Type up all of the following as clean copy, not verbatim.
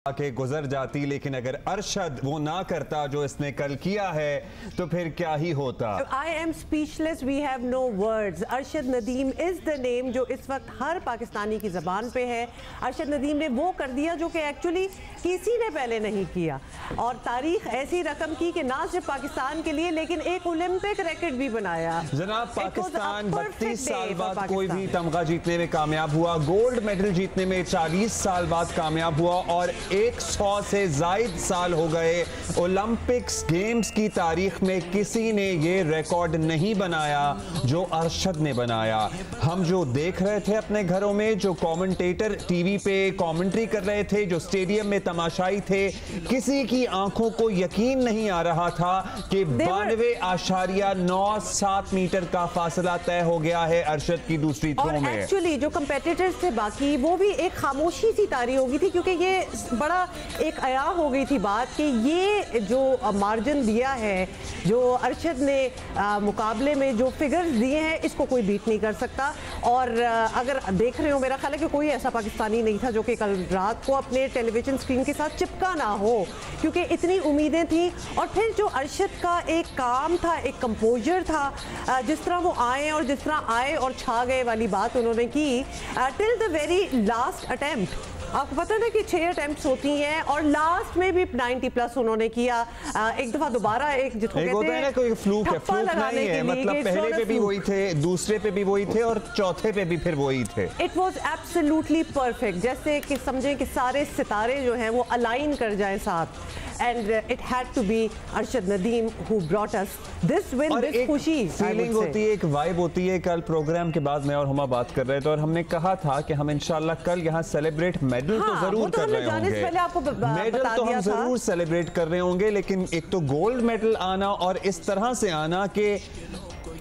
के गुजर जाती, लेकिन अगर अरशद वो ना करता जो इसने कल किया है तो फिर क्या ही होता। I am speechless, we have no words. Arshad Nadeem is the name जो इस वक्त हर पाकिस्तानी की जबान पे है। अरशद नदीम ने वो कर दिया जो कि एक्चुअली किसी ने पहले नहीं किया, और तारीख ऐसी रकम की कि ना सिर्फ पाकिस्तान के लिए लेकिन एक ओलंपिक रिकॉर्ड भी बनाया। जनाब, पाकिस्तान 32 साल बाद कोई भी तमगा जीतने में कामयाब हुआ, गोल्ड मेडल जीतने में 40 साल बाद कामयाब हुआ, और 100 से जायद साल हो गए। ओलंपिक्स गेम्स की तारीख में किसी ने ये रिकॉर्ड नहीं बनाया जो अरशद ने बनाया। हम जो देख रहे थे अपने घरों में, जो कमेंटेटर टीवी पे कमेंट्री कर रहे थे, जो स्टेडियम में तमाशाई थे, किसी की आंखों को यकीन नहीं आ रहा था कि 92.97 मीटर का फासला तय हो गया है अरशद की दूसरी थ्रो में। एक्चुअली जो कंपेटिटर्स थे बाकी, वो भी एक खामोशी सी तारी होगी थी, क्योंकि ये बड़ा एक आया हो गई थी बात कि ये जो मार्जिन दिया है, जो अरशद ने मुकाबले में जो फिगर्स दिए हैं, इसको कोई बीट नहीं कर सकता। और अगर देख रहे हो, मेरा ख्याल है कि कोई ऐसा पाकिस्तानी नहीं था जो कि कल रात को अपने टेलीविजन स्क्रीन के साथ चिपका ना हो, क्योंकि इतनी उम्मीदें थी। और फिर जो अरशद का एक काम था, एक कंपोजर था, जिस तरह वो आए और जिस तरह आए और छा गए वाली बात उन्होंने की till the very last attempt. आपको पता है ना कि 6 अटेम्प्ट्स होती हैं और लास्ट में भी 90+ उन्होंने किया। एक दफा दोबारा एक जिसको कहते हैं ना, कोई फ्लूक है, फ्लूक नहीं है, मतलब पहले पे भी वही थे, दूसरे पे भी वही थे और चौथे पे भी फिर वही थे। इट वाज एब्सोल्युटली परफेक्ट, जैसे कि समझें कि सारे सितारे जो हैं वो अलाइन कर जाएं साथ। And it had to be Arshad Nadeem who brought us this win, this खुशी। फीलिंग होती है, एक वाइब होती है। कल प्रोग्राम के बाद मैं और हुमा बात कर रहे थे और हमने कहा था कि हम इंशाल्लाह कल यहाँ सेलिब्रेट मेडल तो जरूर कर रहे होंगे, मेडल तो हम जरूर सेलिब्रेट कर रहे होंगे, लेकिन एक तो गोल्ड मेडल आना और इस तरह से आना कि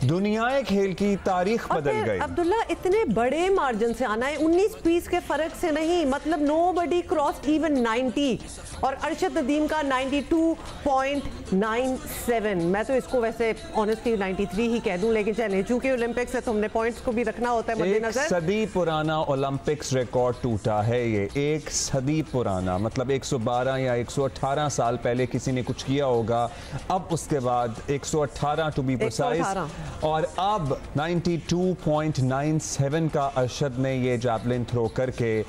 दुनिया खेल की तारीख बदल गई। अब्दुल्ला, इतने बड़े मार्जिन से आना है, 19 पीस के फर्क से नहीं, मतलब नोबडी क्रॉस्ड इवन 90 और अरशद नदीम का 92.97। मैं तो इसको वैसे ऑनेस्टली 93 ही कह दूं, लेकिन चले चूंकि ओलंपिक्स है तो हमने पॉइंट्स को भी रखना होता है मद्देनजर। एक सदी पुराना ओलंपिक्स रिकॉर्ड टूटा है ये, एक सदी पुराना, मतलब 112 या 118 साल पहले किसी ने कुछ किया होगा, अब उसके बाद 118 टू बी प्रिसाइज, और अब 92.97 का अरशद ने ये जैवलिन थ्रो करके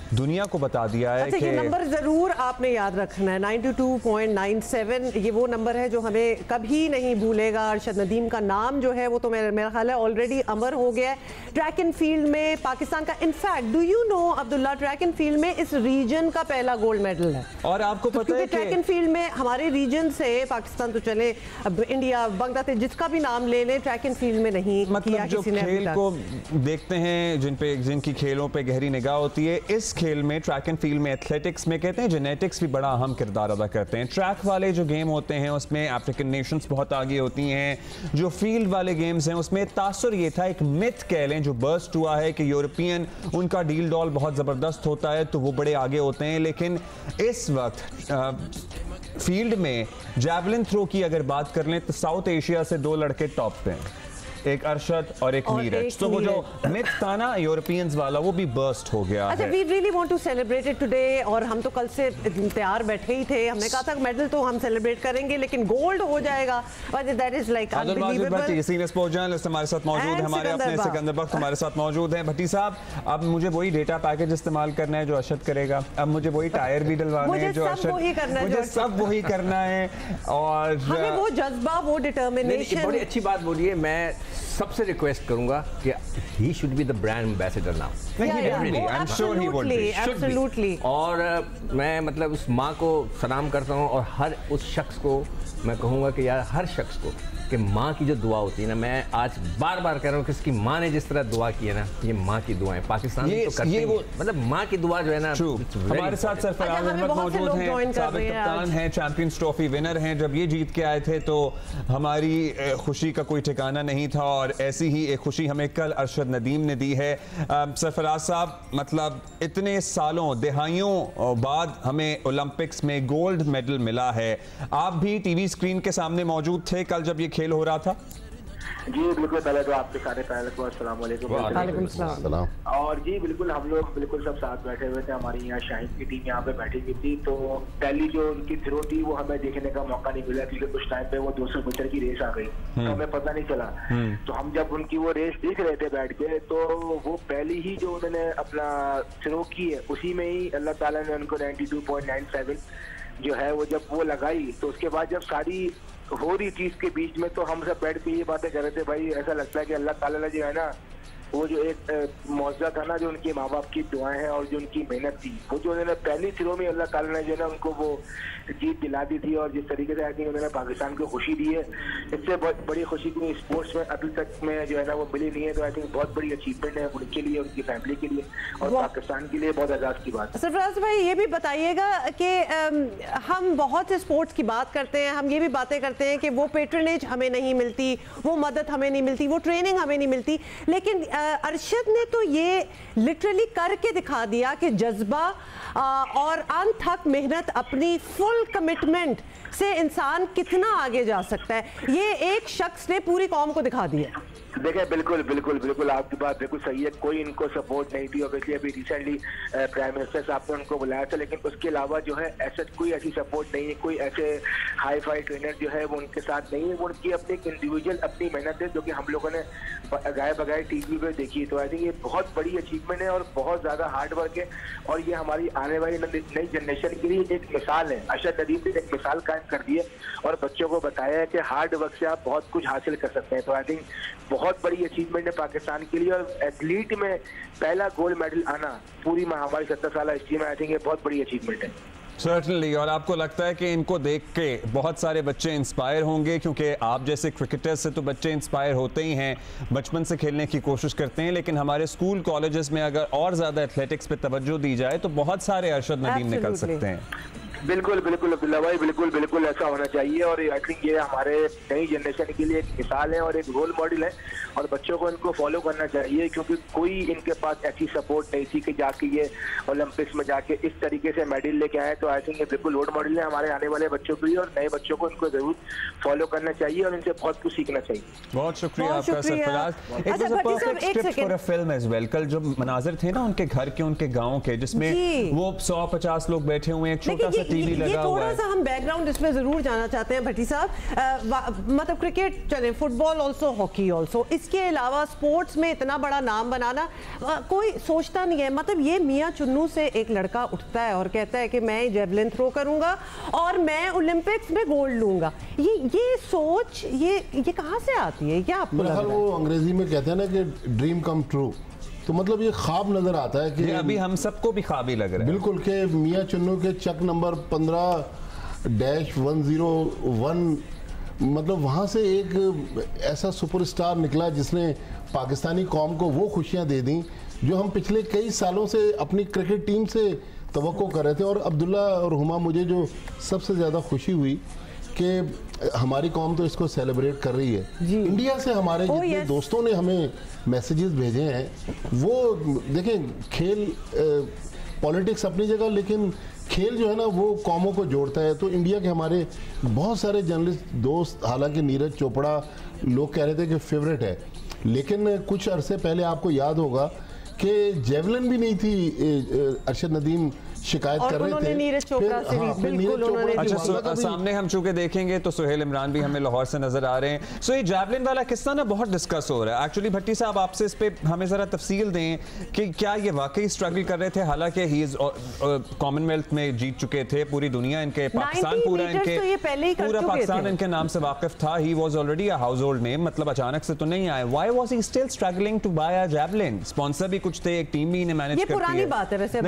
दुनिया को बता दिया है। अच्छा, ये नंबर जरूर आपने याद रखना है, 92.97। ये वो नंबर है जो हमें कभी नहीं भूलेगा। अरशद नदीम का नाम जो है वो तो मेरा ख्याल है ऑलरेडी अमर हो गया है ट्रैक एंड फील्ड में पाकिस्तान का। In fact do you know Abdullah, track and field में इस रीजन का पहला गोल्ड मेडल है। और आपको पता है ट्रैक एंड फील्ड में हमारे रीजन से पाकिस्तान तो चले, अब इंडिया, बांग्लादेश, जिसका भी नाम ले लें, ट्रैक एंड फील्ड में नहीं किया किसी ने। खेल को देखते हैं, जिनकी खेलों पे गहरी निगाह होती है, इस खेल में, ट्रैक एंड फील्ड में, एथलेटिक्स में कहते हैं जेनेटिक्स भी बड़ा अहम किरदार अदा करते हैं। ट्रैक वाले जो गेम होते हैं उसमें अफ्रीकन नेशंस बहुत आगे होती हैं। जो फील्ड वाले गेम्स हैं उसमें तासुर ये था, एक मिथ कह लें जो बर्स्ट हुआ है कि यूरोपियन, उनका डील डॉल बहुत ज़बरदस्त होता है तो वो बड़े आगे होते हैं। लेकिन इस वक्त फील्ड में जैवलिन थ्रो की अगर बात कर लें तो साउथ एशिया से 2 लड़के टॉप पे हैं, एक अरशद और एक नीरज। तो वो जो मिथ था ना यूरोपियंस वाला, वो भी बर्स्ट हो गया अच्छा, है। We really want to celebrate it today, और हम तो कल से तैयार बैठे ही थे। हमने कहा था मेडल तो हम सेलिब्रेट करेंगे, लेकिन गोल्ड हो जाएगा, but that is like unbelievable. Senior sports journalist हमारे साथ मौजूद है, हमारे अपने सिकंदर बख्श हमारे साथ मौजूद हैं। भट्टी साहब, अब मुझे वही डेटा पैकेज इस्तेमाल करना है जो अरशद करेगा, अब मुझे वही टायर भी डलवाने हैं जो अरशद, मुझे सब वही करना है, और हमें वो जज्बा, वो डिटर्मिनेशन। बड़ी अच्छी बात बोलिए। मैं सबसे रिक्वेस्ट करूंगा कि he should be the brand ambassador now. Absolutely. और मैं मतलब उस माँ को सलाम करता हूँ, और हर उस शख्स को मैं कहूँगा कि यार, हर शख्स को कि माँ की जो दुआ होती है ना, मैं आज बार बार कह रहा हूँ कि इसकी माँ ने जिस तरह दुआ की है ना, ये माँ की दुआएं पाकिस्तान तो करते हैं, मतलब माँ की दुआ जो है ना। हमारे साथ सरफराज अहमद मौजूद हैं, साबिक कप्तान हैं, चैंपियंस ट्रॉफी विनर हैं। जब ये जीत के आए थे तो हमारी खुशी का कोई ठिकाना नहीं था, और ऐसी ही एक खुशी हमें कल अरशद नदीम ने दी है। सरफराज साहब, मतलब इतने सालों, दहाइयों बाद हमें ओलंपिक्स में गोल्ड मेडल मिला है। आप भी टीवी स्क्रीन के सामने मौजूद थे कल जब ये खेल हो रहा था? जी बिल्कुल, पहले तो आपके सारे पैनल को अस्सलाम वालेकुम। वालेकुम सलाम। और जी बिल्कुल, हम लोग बिल्कुल सब साथ बैठे हुए थे, हमारी यहाँ शाहीन की टीम यहाँ पे बैठी हुई थी। तो पहली जो उनकी थ्रो थी वो हमें देखने का मौका नहीं मिला, क्योंकि कुछ टाइम पे वो 200 मीटर की रेस आ गई, तो हमें पता नहीं चला। तो हम जब उनकी वो रेस देख रहे थे बैठ के, तो वो पहली ही जो उन्होंने अपना थ्रो की है, उसी में ही अल्लाह ताला ने उनको 92.97 जो है वो जब वो लगाई, तो उसके बाद जब सारी हो रही चीज के बीच में, तो हम सब बैठ के ये बातें कर रहे थे, भाई ऐसा लगता है कि अल्लाह ताला ने जो है ना, वो जो एक मौजूदा था ना, जो उनके माँ बाप की दुआएं हैं और जो उनकी मेहनत थी, वो जो उन्होंने पहली थ्रो में अल्लाह ताला ने जो है ना उनको वो जीत दिला दी थी। और जिस तरीके से आई थिंक उन्होंने पाकिस्तान को खुशी दी है, इससे बहुत बड़ी खुशी की स्पोर्ट्स में अभी तक में जो है ना वो मिली नहीं है। तो आई थिंक बहुत बड़ी अचीवमेंट है उनके लिए, उनकी फैमिली के लिए और पाकिस्तान के लिए बहुत एजाज की बात है। सरफराज भाई, ये भी बताइएगा कि हम बहुत से स्पोर्ट्स की बात करते हैं, हम ये भी बातें करते हैं कि वो पेट्रनेज हमें नहीं मिलती, वो मदद हमें नहीं मिलती, वो ट्रेनिंग हमें नहीं मिलती, लेकिन अरशद ने तो ये लिटरली करके दिखा दिया कि जज्बा और अनथक मेहनत, अपनी फुल कमिटमेंट से इंसान कितना आगे जा सकता है, ये एक शख्स ने पूरी कौम को दिखा दिया। देखिए बिल्कुल बिल्कुल बिल्कुल आपकी बात बिल्कुल सही है, कोई इनको सपोर्ट नहीं थी। ऑब्वियसली अभी रिसेंटली प्राइम मिनिस्टर साहब ने उनको बुलाया था, लेकिन उसके अलावा जो है ऐसा कोई ऐसी सपोर्ट नहीं है, कोई ऐसे हाई फाई ट्रेनर जो है वो उनके साथ नहीं है। वो उनकी अपनी इंडिविजुअल अपनी मेहनत है, जो कि हम लोगों ने गाय बगाए टीवी पे देखी। तो आई थिंक ये बहुत बड़ी अचीवमेंट है और बहुत ज्यादा हार्ड वर्क है, और ये हमारी आने वाली नई जनरेशन के लिए एक मिसाल है। अरशद नदीम ने एक मिसाल कायम कर दी है और बच्चों को बताया है कि हार्ड वर्क से आप बहुत कुछ हासिल कर सकते हैं। तो आई थिंक बहुत बड़ी अचीवमेंट है पाकिस्तान के लिए, और एथलीट में पहला गोल्ड मेडल आना पूरी हमारी 70 साल हिस्ट्री में, आई थिंक ये बहुत बड़ी अचीवमेंट है। सर्टनली। और आपको लगता है कि इनको देख के बहुत सारे बच्चे इंस्पायर होंगे, क्योंकि आप जैसे क्रिकेटर्स से तो बच्चे इंस्पायर होते ही हैं, बचपन से खेलने की कोशिश करते हैं, लेकिन हमारे स्कूल कॉलेजेस में अगर और ज़्यादा एथलेटिक्स पे तवज्जो दी जाए तो बहुत सारे अरशद नदीम निकल सकते हैं। बिल्कुल बिल्कुल अब्दुल्ला भाई, बिल्कुल बिल्कुल ऐसा होना चाहिए। और आई थिंक ये हमारे नई जनरेशन के लिए एक मिसाल है और एक रोल मॉडल है, और बच्चों को इनको फॉलो करना चाहिए, क्योंकि कोई इनके पास ऐसी सपोर्ट नहीं थी कि जाके ये ओलंपिक्स में जाके इस तरीके से मेडल लेके आए। तो आई थिंक ये बिल्कुल रोल मॉडल है हमारे आने वाले बच्चों के लिए, और नए बच्चों को इनको जरूर फॉलो करना चाहिए और इनसे बहुत कुछ सीखना चाहिए। बहुत शुक्रिया आपका सरफराज। फिल्म एज वेल, कल जो मनाजिर थे ना उनके घर के, उनके गाँव के, जिसमें वो 100-50 लोग बैठे हुए हैं, एक छोटा सा टीवी लगा हुआ है। थोड़ा सा हम बैकग्राउंड इसमें जरूर जाना चाहते हैं भट्टी साहब। मतलब क्रिकेट चले, फुटबॉल ऑल्सो, हॉकी ऑल्सो, इसके अलावा स्पोर्ट्स में इतना बड़ा नाम बनाना कोई सोचता नहीं है। मतलब ये मियाँ चुन्नू से एक लड़का उठता है और कहता है कि मैं जेवलिन थ्रो करूंगा और मैं ओलंपिक्स में गोल्ड लूंगा। ये सोच ये कहाँ से आती है? क्या आपको लगता है? वो अंग्रेजी में कहते हैं ना कि ड्रीम कम ट्रू, तो मतलब ये ख्वाब नजर आता है कि अभी हम सबको भी ख्वाब ही लग रहा है। बिल्कुल, के मियाँ चुन्नू के चक नंबर 15-101, मतलब वहाँ से एक ऐसा सुपरस्टार निकला जिसने पाकिस्तानी कौम को वो खुशियाँ दे दी जो हम पिछले कई सालों से अपनी क्रिकेट टीम से तवक्को कर रहे थे। और अब्दुल्ला और हुमा, मुझे जो सबसे ज़्यादा खुशी हुई कि हमारी कौम तो इसको सेलिब्रेट कर रही है। इंडिया से हमारे जितने दोस्तों ने हमें मैसेजेस भेजे हैं, वो देखें, खेल पॉलिटिक्स अपनी जगह, लेकिन खेल जो है ना वो कौमों को जोड़ता है। तो इंडिया के हमारे बहुत सारे जर्नलिस्ट दोस्त, हालांकि नीरज चोपड़ा लोग कह रहे थे कि फेवरेट है, लेकिन कुछ अरसे पहले आपको याद होगा कि जेवलिन भी नहीं थी, अरशद नदीम शिकायत कर रहे थे। नीरज चोपड़ा से भी बिल्कुल उन्होंने, अच्छा सामने हम चूंकि देखेंगे तो सुहेल इमरान भी हमें लाहौर से नजर आ रहे हैं। सो ये जैवलिन वाला किस्सा ना बहुत डिस्कस हो रहा है। एक्चुअली भट्टी साहब, आपसे इस पे हमें जरा तफसील दें कि क्या ये वाकई स्ट्रगल कर रहे थे? हालांकि ही इज कॉमनवेल्थ में जीत चुके थे, पूरी दुनिया इनके, पाकिस्तान पूरा इनके, पूरा पाकिस्तान इनके नाम से वाकिफ था। He was already a household name, मतलब अचानक से तो नहीं आए। Why was he still struggling to buy a javelin? Sponsor भी कुछ थे, एक टीम भी इन्हें मैनेज करती है। ये पुरानी बात है वैसे,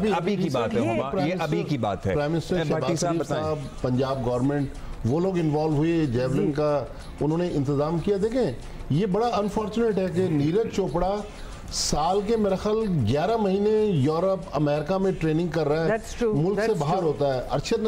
ये अभी की बात है, ये अभी की बात है। प्राइम मिनिस्टर शहबाज शरीफ साहब, पंजाब गवर्नमेंट, वो लोग इन्वॉल्व हुए, जेवलिन का उन्होंने इंतजाम किया। देखें, ये बड़ा अनफॉर्चुनेट है कि नीरज चोपड़ा साल के मेरे ख्याल 11 महीने यूरोप अमेरिका में ट्रेनिंग कर रहा है, मुल्क से बाहर होता है। अरशद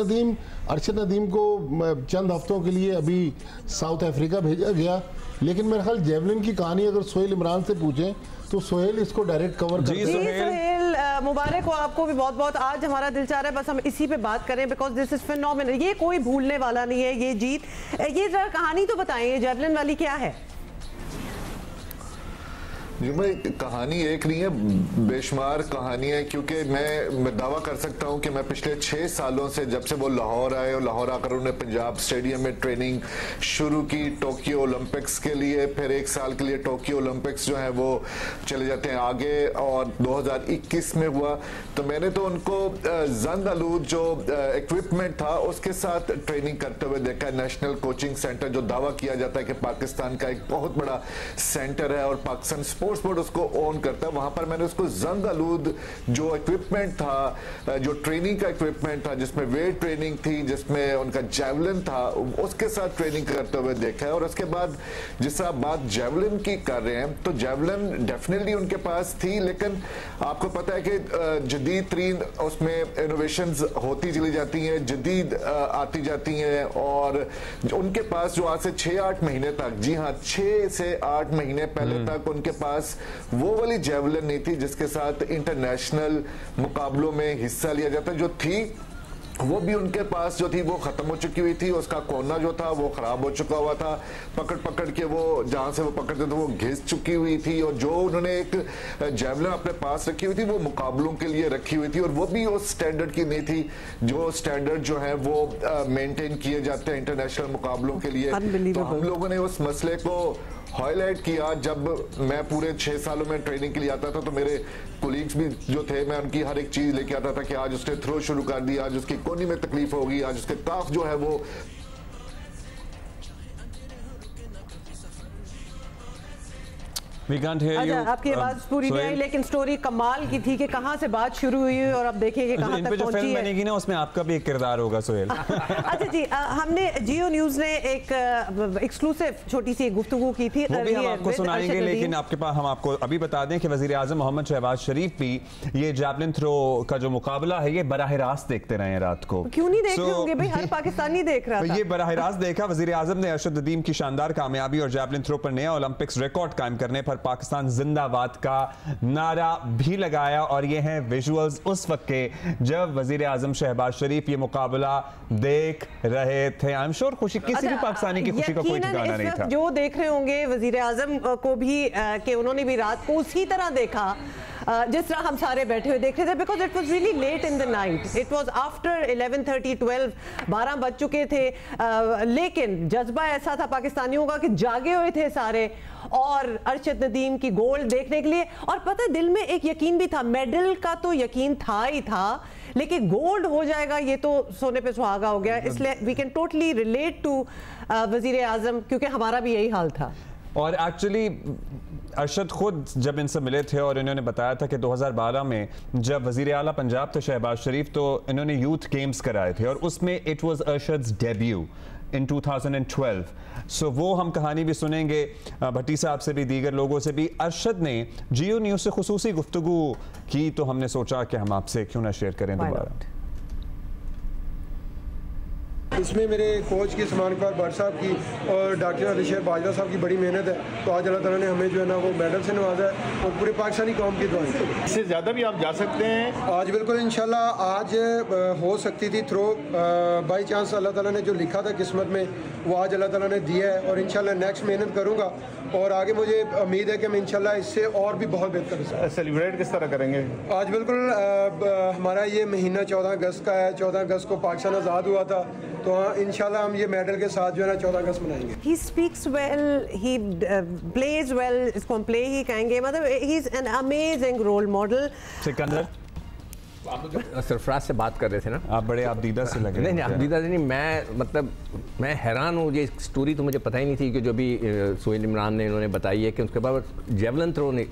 नदीम को चंद हफ्तों के लिए अभी साउथ अफ्रीका भेजा गया, लेकिन मेरे ख्याल जेवलिन की कहानी अगर सोहेल इमरान से पूछें तो सोहेल इसको डायरेक्ट कवर करते हैं। सोहेल मुबारक हो आपको भी बहुत बहुत। आज हमारा दिल चाह रहा है बस हम इसी पे बात करें बिकॉज दिस इज फिनोमिनल। ये कोई भूलने वाला नहीं है ये जीत। ये जरा कहानी तो बताएं, ये जेवलिन वाली क्या है? जी भाई, कहानी एक नहीं है, बेशुमार कहानी है। क्योंकि मैं दावा कर सकता हूं कि मैं पिछले 6 सालों से, जब से वो लाहौर आए और लाहौर आकर उन्होंने पंजाब स्टेडियम में ट्रेनिंग शुरू की टोक्यो ओलंपिक्स के लिए, फिर 1 साल के लिए टोक्यो ओलंपिक्स जो है वो चले जाते हैं आगे, और 2021 में हुआ तो मैंने तो उनको जंग आलूद जो इक्विपमेंट था उसके साथ ट्रेनिंग करते हुए देखा। नेशनल कोचिंग सेंटर जो दावा किया जाता है कि पाकिस्तान का एक बहुत बड़ा सेंटर है और पाकिस्तान स्पोर्ट्स बोर्ड उसको ओन करता है, वहां पर मैंने उसको जंग आलूद जो इक्विपमेंट था, जो ट्रेनिंग का इक्विपमेंट था, जिसमें वेट ट्रेनिंग थी, जिसमें उनका जेवलिन था, उसके साथ ट्रेनिंग करते हुए देखा है। और उसके बाद जिस आप बात जेवलिन की कर रहे हैं तो जेवलिन डेफिनेटली उनके पास थी, लेकिन आपको पता है कि जदीद तरीन उसमें इनोवेशंस होती चली जाती हैं, जदीद आती जाती हैं, और उनके पास जो आज से 6-8 महीने तक, जी हाँ 6 से 8 महीने पहले तक उनके पास वो वाली जेवलिन नहीं थी जिसके साथ इंटरनेशनल मुकाबलों में हिस्सा लिया जाता, जो थी वो भी उनके पास जो थी वो खत्म हो चुकी हुई थी। उसका कोना जो था वो खराब हो चुका हुआ था, पकड़ के वो जहां से वो पकड़ते थे वो घिस चुकी हुई थी, और जो उन्होंने एक जेवलिन अपने पास रखी हुई थी वो मुकाबलों के लिए रखी हुई थी, और वो भी उस स्टैंडर्ड की नहीं थी जो स्टैंडर्ड जो है वो मेंटेन किए जाते हैं इंटरनेशनल मुकाबलों के लिए। तो हम लोगों ने उस मसले को हाईलाइट किया। जब मैं पूरे 6 सालों में ट्रेनिंग के लिए आता था तो मेरे कोलीग्स भी जो थे, मैं उनकी हर एक चीज लेके आता था कि आज उसने थ्रो शुरू कर दिया, आज उसकी कोहनी में तकलीफ होगी, आज उसके काफ जो है वो अच्छा, आपकी आवाज पूरी नहीं आई, लेकिन स्टोरी कमाल की थी कि कहां से बात शुरू हुई और अब देखेंगे कहां तक पहुंची है। मैंने की ना उसमें आपका भी एक किरदार होगा सोहेल। अच्छा जी, हमने जियो न्यूज ने एक एक्सक्लूसिव छोटी सी गुफ्तगू की थी, वो भी हम आपको सुनाएंगे, लेकिन आपके पास हम आपको अभी बता दें कि वजीर आजम मोहम्मद शहबाज शरीफ भी ये जैवलिन थ्रो का जो मुकाबला है ये बराह रास्त देखते रहे रात को। क्यों नहीं देख रहे होंगे भाई, हर पाकिस्तानी देख रहा था। ये बराह रास्त देखा। वजीर आजम ने अरशद नदीम की शानदार कामयाबी और जैवलिन थ्रो पर नया ओलंपिक्स रिकॉर्ड कायम करने पर पाकिस्तान जिंदाबाद का नारा भी लगाया, और ये हैं विजुअल्स उस वक्त के जब वजीर आजम शहबाज शरीफ ये मुकाबला देख रहे थे। आई एम श्योर खुशी, किसी भी पाकिस्तानी की खुशी का कोई ठिकाना नहीं था। जो देख रहे होंगे वजीर आजम को भी कि उन्होंने भी रात को उसी तरह देखा जिस तरह हम सारे बैठे हुए देख रहे थे, because it was really late in the night, it was after 11:30, 12 बज चुके थे, लेकिन जज्बा ऐसा था पाकिस्तानियों का कि जागे हुए थे सारे, और अरशद नदीम की गोल्ड देखने के लिए। और पता है दिल में एक यकीन भी था, मेडल का तो यकीन था ही था, लेकिन गोल्ड हो जाएगा ये तो सोने पे सुहागा हो गया। इसलिए we can totally relate to वजीर आजम, क्योंकि हमारा भी यही हाल था। और एक्चुअली अरशद खुद जब इनसे मिले थे और इन्होंने बताया था कि 2012 में जब वजीर आला पंजाब थे शहबाज शरीफ, तो इन्होंने यूथ गेम्स कराए थे और उसमें it was Arshads debut in 2012। सो वो हम कहानी भी सुनेंगे भट्टी साहब से भी, दीगर लोगों से भी। अरशद ने जियो न्यूज़ से खुसूसी गुफ्तगू की तो हमने सोचा कि हम आपसे क्यों ना शेयर करें दोबारा। इसमें मेरे कोच की सलमान इकबाल भट्ट साहब की और डॉक्टर अलीशेर बाजवा साहब की बड़ी मेहनत है, तो आज अल्लाह ताला ने हमें जो है ना वो मेडल से नवाजा है और पूरे पाकिस्तानी कौम की दुआएं। इससे ज़्यादा भी आप जा सकते हैं आज, बिल्कुल इंशाल्लाह। आज हो सकती थी थ्रो, बाई चांस अल्लाह ताला ने जो लिखा था किस्मत में वो आज अल्लाह ताला ने दिया है, और इंशाल्लाह नेक्स्ट मेहनत करूँगा और आगे मुझे उम्मीद है कि हम इंशाल्लाह इससे और भी बहुत बेहतर सेलिब्रेट किस तरह करेंगे। आज बिल्कुल हमारा ये महीना 14 अगस्त का है, 14 अगस्त को पाकिस्तान आज़ाद हुआ था, तो इंशाल्लाह हम ये मेडल के साथ जो है ना 14 अगस्त मनाएंगे। He speaks well, he plays well, इसको हम प्ले ही कहेंगे, मतलब he is an amazing role model। Sikandar, Sarfaraz से बात कर रहे थे ना आप बड़े आपदीदा से लगे। नहीं आपदीदा नहीं, मैं हैरान हूँ। ये स्टोरी तो मुझे पता ही नहीं थी कि जो भी सोहेल इमरान ने इन्होंने बताई है कि उसके बाद जेवलिन थ्रो नहीं,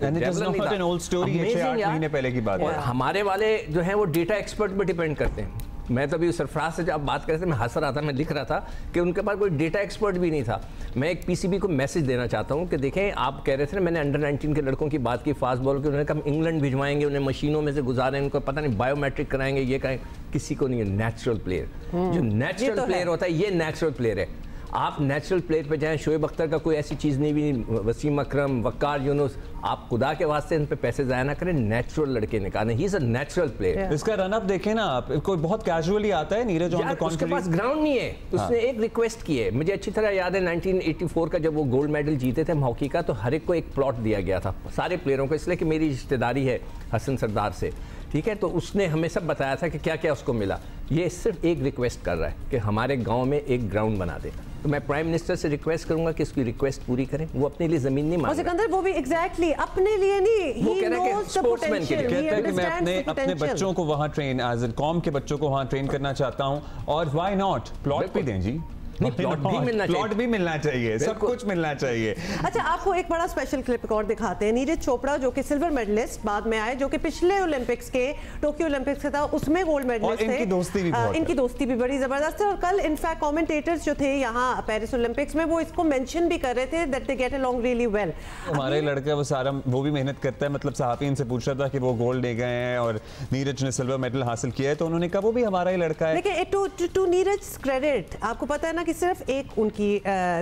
महीने पहले की बात है। हमारे वाले जो हैं वो डेटा एक्सपर्ट पर डिपेंड करते हैं। मैं तो अभी सरफराज से जब बात कर रहे थे मैं हंस रहा था, मैं लिख रहा था कि उनके पास कोई डेटा एक्सपर्ट भी नहीं था। मैं एक पीसीबी को मैसेज देना चाहता हूं कि देखें, आप कह रहे थे ना, मैंने अंडर 19 के लड़कों की बात की फास्ट बॉल की, उन्होंने कहा हम इंग्लैंड भिजवाएंगे, उन्हें मशीनों में से गुजारें, उनको पता नहीं बायोमेट्रिक कराएंगे, ये कहें, किसी को नहीं है। नेचुरल प्लेयर, जो नेचुरल प्लेयर होता है ये नेचुरल प्लेयर है। आप नेचुरल प्लेयर पे जाएं, शोएब अख्तर का कोई ऐसी चीज़ नहीं भी, वसीम अकरम, वक्कार यूनुस, आप खुदा के वास्ते इन पे पैसे ज़ाया ना करें, नेचुरल लड़के निकालें, he is a natural player. इसका रन अप देखें ना आप, कोई बहुत कैजुअली आता है नीरज ऑन द कॉन्ट्री, उसके पास ग्राउंड नहीं है, उसने एक रिक्वेस्ट की है, मुझे अच्छी तरह याद है 1984 का जब वो गोल्ड मेडल जीते थे हॉकी का, तो हर एक को एक प्लॉट दिया गया था सारे प्लेयरों को, इसलिए कि मेरी रिश्तेदारी है हसन सरदार से, ठीक है, तो उसने हमें सब बताया था कि क्या क्या उसको मिला। ये सिर्फ एक रिक्वेस्ट कर रहा है कि हमारे गांव में एक ग्राउंड बना दे, तो मैं प्राइम मिनिस्टर से रिक्वेस्ट करूंगा कि इसकी रिक्वेस्ट पूरी करें। वो अपने लिए जमीन नहीं मांग रहे, सिकंदर वो भी एग्जैक्टली अपने लिए नहीं, वो कह रहा है कि स्पोर्ट्समैन के लिए कहता है कि मैं अपने बच्चों को वहां ट्रेन, एज ए कॉम के बच्चों को वहां ट्रेन करना चाहता हूं, और व्हाई नॉट प्लॉट भी दें जी, नहीं, प्लॉट भी मिलना चाहिए, प्लॉट भी मिलना चाहिए, सब कुछ मिलना चाहिए। अच्छा, आपको एक बड़ा स्पेशल क्लिप और दिखाते हैं। नीरज चोपड़ा जो कि सिल्वर मेडलिस्ट बाद में आए, जो कि पिछले ओलंपिक्स के, टोक्यो ओलंपिक्स का था, उसमें गोल्ड मेडलिस्ट थे। इनकी दोस्ती भी बहुत इनकी दोस्ती भी बड़ी जबरदस्त है, और कल इनफैक्ट कमेंटेटर्स जो थे यहाँ पेरिस ओलंपिक्स में वो इसको मेंशन भी कर रहे थे that they get along really well. हमारे लड़का वो सारा वो भी मेहनत करता है, मतलब सहाफी इनसे पूछ रहा था कि वो गोल्ड ले गए हैं और नीरज ने सिल्वर मेडल हासिल किया है, तो उन्होंने कहा वो भी हमारा ही लड़का है। लेकिन टू नीरज क्रेडिट, आपको पता है ना कि सिर्फ एक उनकी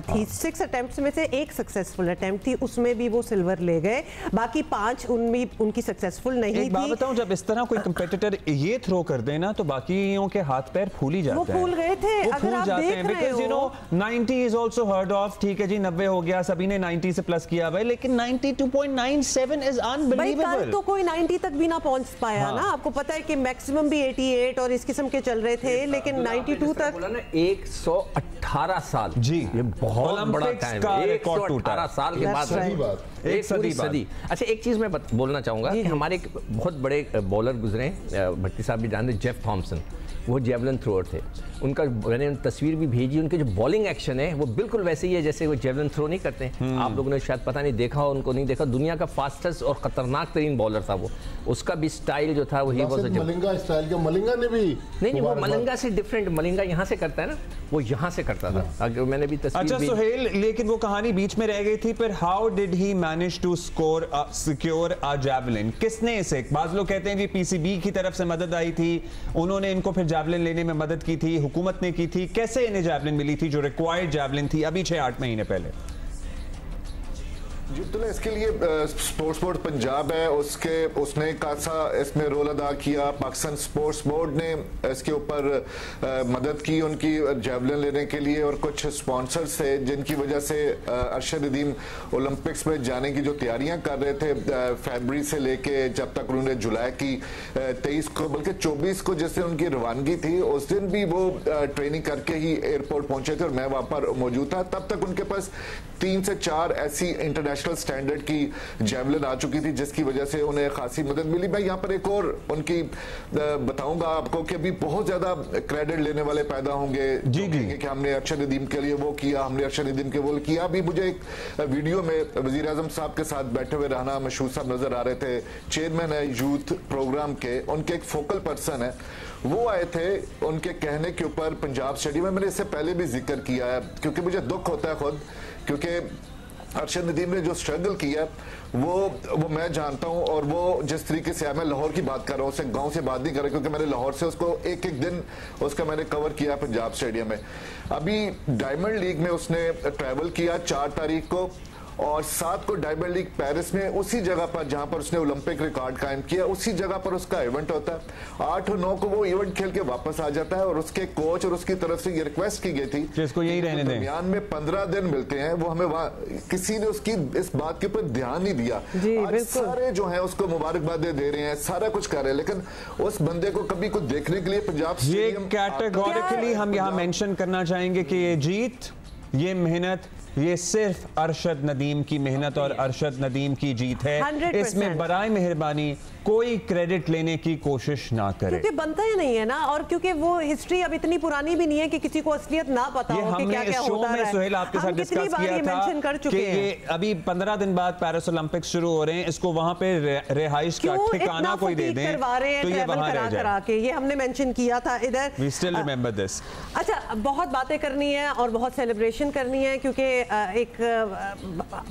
थी 6 अटेम्प्ट्स में से एक सक्सेसफुल अटेम्प्ट थी, उसमें भी वो सिल्वर ले गए, बाकी 5 उनमें उनकी सक्सेसफुल नहीं थी। एक बात बताऊं, जब इस तरह कोई कंपेटिटर ये थ्रो कर देना तो बाकियों के हाथ पैर फूल ही जाते हैं। वो फूल गए थे, वो अगर फूल आप जाते देख हैं, रहे because you know 90 is also heard of, ठीक है जी 90 हो गया, सभी ने 90 से प्लस किया भाई, लेकिन 92.97 इज अनबिलीवेबल। कल तो कोई 90 तक भी ना पहुंच पाया ना, आपको पता है कि मैक्सिमम भी 88 और इस किस्म के चल रहे थे, लेकिन 92 तक बोला ना 118 साल जी, ये बहुत बड़ा टाइम है, 118 साल के बाद एक पूरी सदी। अच्छा, एक चीज मैं बोलना चाहूंगा कि हमारे एक बहुत बड़े बॉलर गुजरे, भट्टी साहब भी जानते, जेफ थॉम्सन, वो जेवलिन थ्रोअर थे, उनका मैंने तस्वीर भी भेजी, उनके जो बॉलिंग एक्शन है वो बिल्कुल वैसे ही है जैसे वो जेवलिन थ्रो नहीं करते हैं। आप लोगों ने शायद पता नहीं देखा हो, उनको नहीं देखा, दुनिया का फास्टेस्ट और खतरनाक तरीन बॉलर था वो, उसका भी स्टाइल जो था वही मलिंगा स्टाइल के, मलिंगा ने भी नहीं वो मलिंगा से डिफरेंट, मलिंगा यहाँ से करता है ना, वो यहाँ से करता था, अगर मैंने भी तस्वीर। अच्छा सुहेल, लेकिन वो कहानी बीच में रह गई थी, फिर how did he manage to score secure a javelin, किसने इसे, बाज लोग कहते हैं जी पीसीबी की तरफ से मदद आई थी, उन्होंने इनको फिर जैवलिन लेने में मदद की थी, हुकूमत ने की थी, कैसे इन्हें जैवलिन मिली थी जो रिक्वायर्ड जैवलिन थी अभी 6-8 महीने पहले? तो इसके लिए स्पोर्ट्स बोर्ड पंजाब है, उसने खासा इसमें रोल अदा किया। पाकिस्तान स्पोर्ट्स बोर्ड ने इसके ऊपर मदद की उनकी जैवलिन लेने के लिए, और कुछ स्पॉन्सर्स थे जिनकी वजह से अरशद नदीम ओलंपिक्स में जाने की जो तैयारियां कर रहे थे फरवरी से लेके जब तक उन्होंने जुलाई की 23 को बल्कि 24 को जिस दिन उनकी रवानगी थी उस दिन भी वो ट्रेनिंग करके ही एयरपोर्ट पहुंचे थे और मैं वहां पर मौजूद था। तब तक उनके पास 3 से 4 ऐसी इंटरनेशनल स्टैंडर्ड की जैवलिन आ चुकी थी जिसकी वजह से उन्हें खासी मदद मिली। मैं यहाँ पर एक और उनकी बताऊंगा आपको कि अभी बहुत ज्यादा क्रेडिट लेने वाले पैदा होंगे जी कि हमने अरशद नदीम के लिए वो किया, हमने अरशद नदीम के वो किया। अभी मुझे एक वीडियो में वजीर आजम साहब के साथ बैठे हुए राना मशहूद साहब नजर आ रहे थे, चेयरमैन है यूथ प्रोग्राम के, उनके एक फोकल पर्सन है, वो आए थे। उनके कहने के ऊपर पंजाब स्टेडियम में, मैंने इससे पहले भी जिक्र किया है क्योंकि मुझे दुख होता है खुद, क्योंकि अरशद नदीम ने जो स्ट्रगल किया वो मैं जानता हूं, और वो जिस तरीके से मैं लाहौर की बात कर रहा हूं, उससे गांव से बात नहीं कर रहा क्योंकि मैंने लाहौर से उसको एक दिन उसका मैंने कवर किया पंजाब स्टेडियम में। अभी डायमंड लीग में उसने ट्रैवल किया 4 तारीख को, और 7 को डायमंड लीग पेरिस में उसी जगह पर जहां पर उसने ओलंपिक रिकॉर्ड कायम किया, उसी जगह पर उसका इवेंट होता है। 8 और 9 को वो इवेंट खेल के वापस आ जाता है, और उसके कोच और उसकी तरफ से ये रिक्वेस्ट की गई थी जिसको यही रहने दें, दरमियान में 15 दिन मिलते हैं, वो हमें वहां किसी ने उसकी इस बात के ऊपर ध्यान नहीं दिया। आज सारे जो है उसको मुबारकबादें दे रहे हैं, सारा कुछ कर रहे हैं, लेकिन उस बंदे को कभी कुछ देखने के लिए पंजाब ये कैटेगोरिकली हम यहाँ मेंशन करना चाहेंगे कि ये जीत, ये मेहनत, ये सिर्फ अरशद नदीम की मेहनत और अरशद नदीम की जीत है। इसमें बराए मेहरबानी कोई क्रेडिट लेने की कोशिश ना करे, क्योंकि बनता ही नहीं है ना, और क्योंकि वो हिस्ट्री अब इतनी पुरानी भी नहीं है कि किसी को असलियत ना पता हो कि क्या क्या होता है। सुहेल आपके साथ डिस्कस किया था कि ये अभी 15 दिन बाद पेरिस ओलंपिक्स शुरू हो रहे हैं, इसको वहां पे रिहाइश का ठिकाना कोई दे दें तो ये वहां रह जाए। ये हमने मेंशन किया था इधर। We still remember this. अच्छा, बहुत बातें करनी है और बहुत सेलिब्रेशन करनी है, क्योंकि एक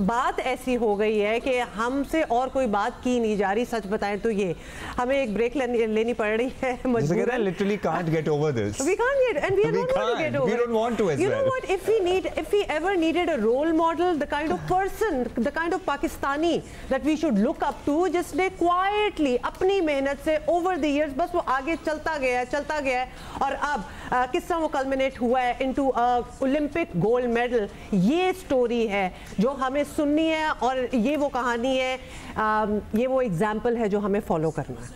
बात ऐसी हो गई है कि हमसे और कोई बात की नहीं जा रही, सच बताएं तो ये हमें एक ब्रेक लेनी पड़ रही है मजबूरन। Literally can't get over this. We can't get, and we don't want to get over. We don't want to as well. You know what? If we ever needed a role model, the kind of person, the kind of Pakistani that we should look up to, जिसने quietly अपनी मेहनत से over the years बस वो आगे चलता गया है और अब किस तरह वो culminate हुआ है into a Olympic gold medal। ये स्टोरी है जो हमें सुननी है और ये वो कहानी है, ये वो एग्जाम्पल है जो हमें फॉलो करना है।